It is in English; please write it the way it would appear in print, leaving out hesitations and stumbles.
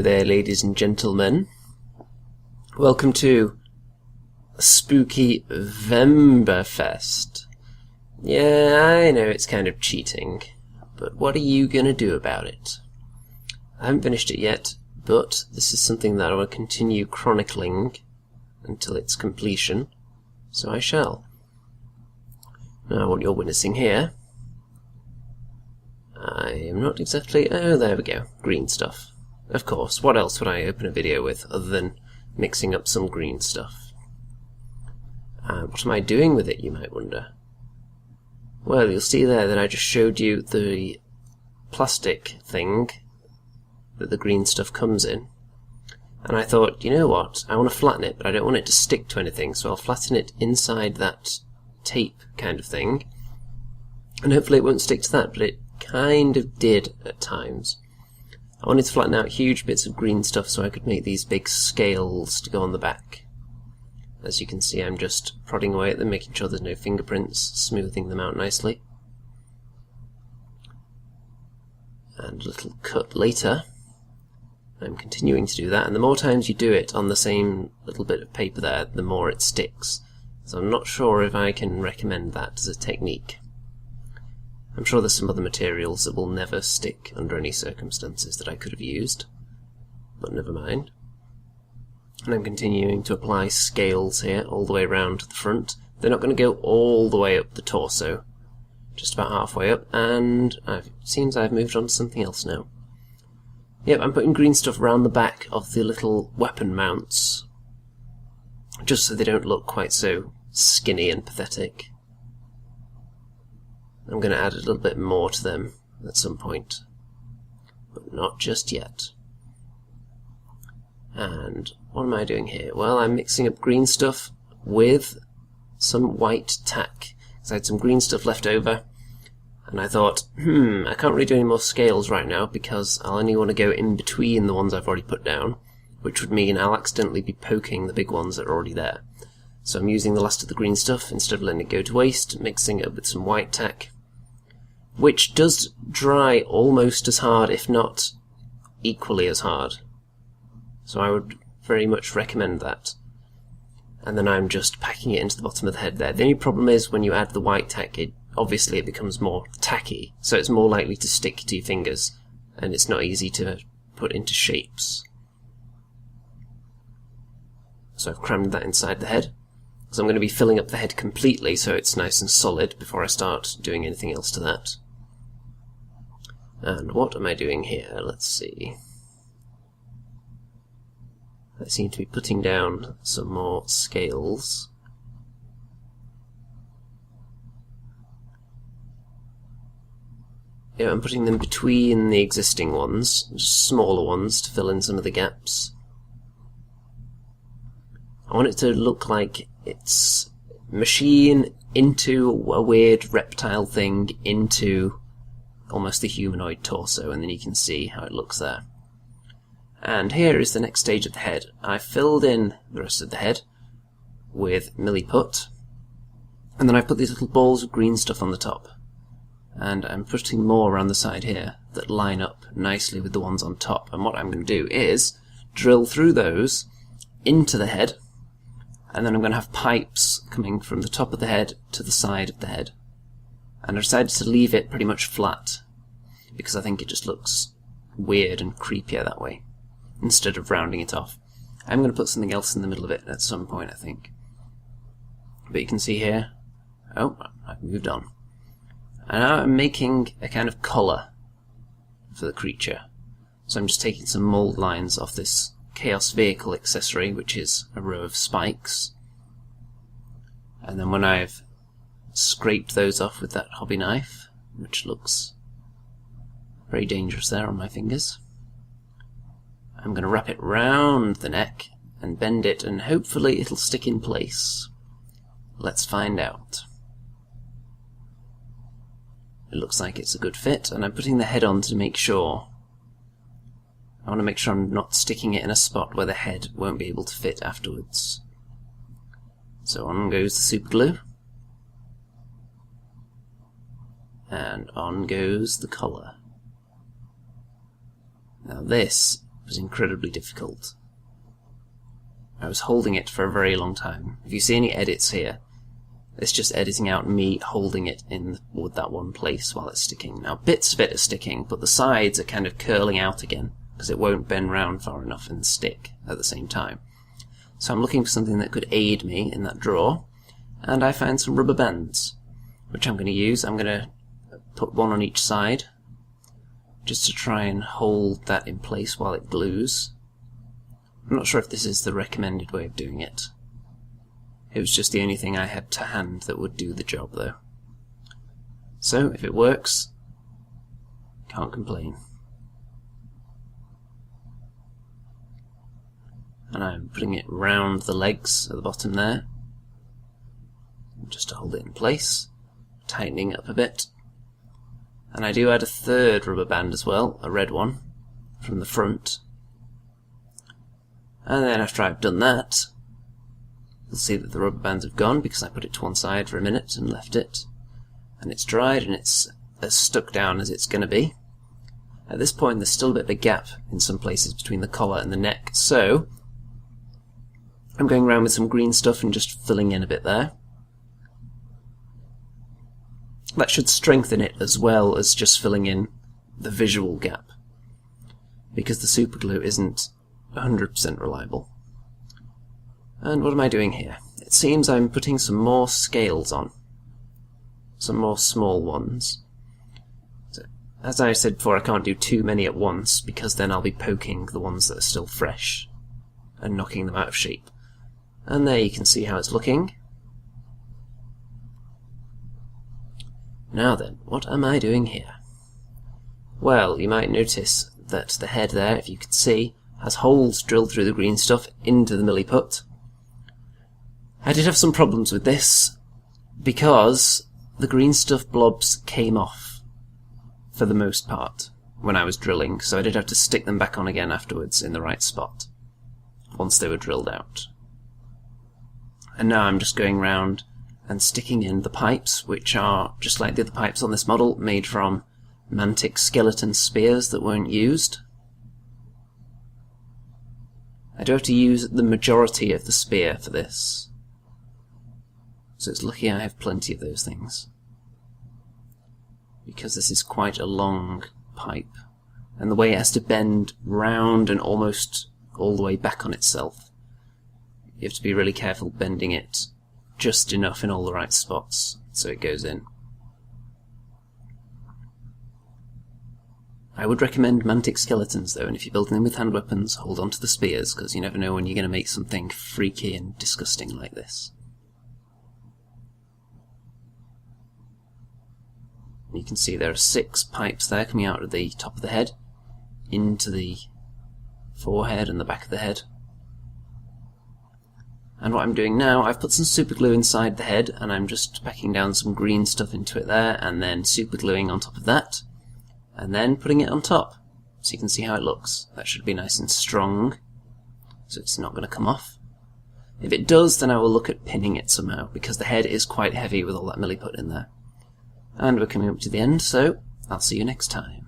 there, ladies and gentlemen. Welcome to Spookyvemberfest. Yeah, I know it's kind of cheating, but what are you gonna do about it? I haven't finished it yet, but this is something that I will continue chronicling until its completion, so I shall. Now, what you're witnessing here, I am not exactly... oh, there we go, green stuff. Of course, what else would I open a video with other than mixing up some green stuff? What am I doing with it, you might wonder? Well, you'll see there that I just showed you the plastic thing that the green stuff comes in. And I thought, you know what, I want to flatten it, but I don't want it to stick to anything, so I'll flatten it inside that tape kind of thing. And hopefully it won't stick to that, but it kind of did at times. I wanted to flatten out huge bits of green stuff so I could make these big scales to go on the back. As you can see, I'm just prodding away at them, making sure there's no fingerprints, smoothing them out nicely. And a little cut later. I'm continuing to do that, and the more times you do it on the same little bit of paper there, the more it sticks. So I'm not sure if I can recommend that as a technique. I'm sure there's some other materials that will never stick under any circumstances that I could have used, but never mind. And I'm continuing to apply scales here all the way around to the front. They're not going to go all the way up the torso, just about halfway up, and it seems I've moved on to something else now. Yep, I'm putting green stuff around the back of the little weapon mounts, just so they don't look quite so skinny and pathetic. I'm going to add a little bit more to them at some point, but not just yet. And what am I doing here? Well, I'm mixing up green stuff with some white tack, because I had some green stuff left over, and I thought, I can't really do any more scales right now because I'll only want to go in between the ones I've already put down, which would mean I'll accidentally be poking the big ones that are already there. So I'm using the last of the green stuff instead of letting it go to waste, mixing it up with some white tack, which does dry almost as hard, if not equally as hard. So I would very much recommend that. And then I'm just packing it into the bottom of the head there. The only problem is when you add the white tack, obviously it becomes more tacky, so it's more likely to stick to your fingers, and it's not easy to put into shapes. So I've crammed that inside the head, because I'm going to be filling up the head completely so it's nice and solid before I start doing anything else to that. And what am I doing here? Let's see. I seem to be putting down some more scales. Yeah, I'm putting them between the existing ones, just smaller ones to fill in some of the gaps. I want it to look like it's machine into a weird reptile thing into almost the humanoid torso, and then you can see how it looks there. And here is the next stage of the head. I filled in the rest of the head with milliput, and then I've put these little balls of green stuff on the top. And I'm putting more around the side here that line up nicely with the ones on top. And what I'm going to do is drill through those into the head, and then I'm going to have pipes coming from the top of the head to the side of the head. And I decided to leave it pretty much flat, because I think it just looks weird and creepier that way, instead of rounding it off. I'm going to put something else in the middle of it at some point, I think. But you can see here, oh, I've moved on. And now I'm making a kind of collar for the creature. So I'm just taking some mold lines off this Chaos Vehicle accessory, which is a row of spikes. And then when I've scraped those off with that hobby knife, which looks very dangerous there on my fingers, I'm going to wrap it round the neck and bend it, and hopefully it'll stick in place. Let's find out. It looks like it's a good fit, and I'm putting the head on to make sure. I want to make sure I'm not sticking it in a spot where the head won't be able to fit afterwards. So on goes the super glue, and on goes the collar. Now this was incredibly difficult. I was holding it for a very long time. If you see any edits here, it's just editing out me holding it in with that one place while it's sticking. Now bits of it are sticking, but the sides are kind of curling out again because it won't bend round far enough and stick at the same time. So I'm looking for something that could aid me in that draw, and I found some rubber bands, which I'm going to use. I'm going to put one on each side just to try and hold that in place while it glues. I'm not sure if this is the recommended way of doing it. It was just the only thing I had to hand that would do the job though. So if it works, can't complain. And I'm putting it round the legs at the bottom there, just to hold it in place, tightening it up a bit. And I do add a third rubber band as well, a red one, from the front. And then after I've done that, you'll see that the rubber bands have gone because I put it to one side for a minute and left it. And it's dried and it's as stuck down as it's going to be. At this point there's still a bit of a gap in some places between the collar and the neck, so I'm going around with some green stuff and just filling in a bit there. That should strengthen it as well as just filling in the visual gap, because the super glue isn't 100% reliable. And what am I doing here? It seems I'm putting some more scales on, some more small ones. So, as I said before, I can't do too many at once because then I'll be poking the ones that are still fresh and knocking them out of shape. And there you can see how it's looking. Now then, what am I doing here? Well, you might notice that the head there, if you can see, has holes drilled through the green stuff into the milliput. I did have some problems with this because the green stuff blobs came off for the most part when I was drilling, so I did have to stick them back on again afterwards in the right spot once they were drilled out. And now I'm just going round and sticking in the pipes, which are just like the other pipes on this model, made from mantic skeleton spears that weren't used. I do have to use the majority of the spear for this, so it's lucky I have plenty of those things, because this is quite a long pipe, and the way it has to bend round and almost all the way back on itself, you have to be really careful bending it just enough in all the right spots so it goes in. I would recommend mantic skeletons though, and if you're building them with hand weapons, hold on to the spears, because you never know when you're going to make something freaky and disgusting like this. You can see there are 6 pipes there coming out of the top of the head into the forehead and the back of the head. And what I'm doing now, I've put some super glue inside the head and I'm just packing down some green stuff into it there and then super gluing on top of that and then putting it on top so you can see how it looks. That should be nice and strong so it's not going to come off. If it does, then I will look at pinning it somehow, because the head is quite heavy with all that milliput in there. And we're coming up to the end, so I'll see you next time.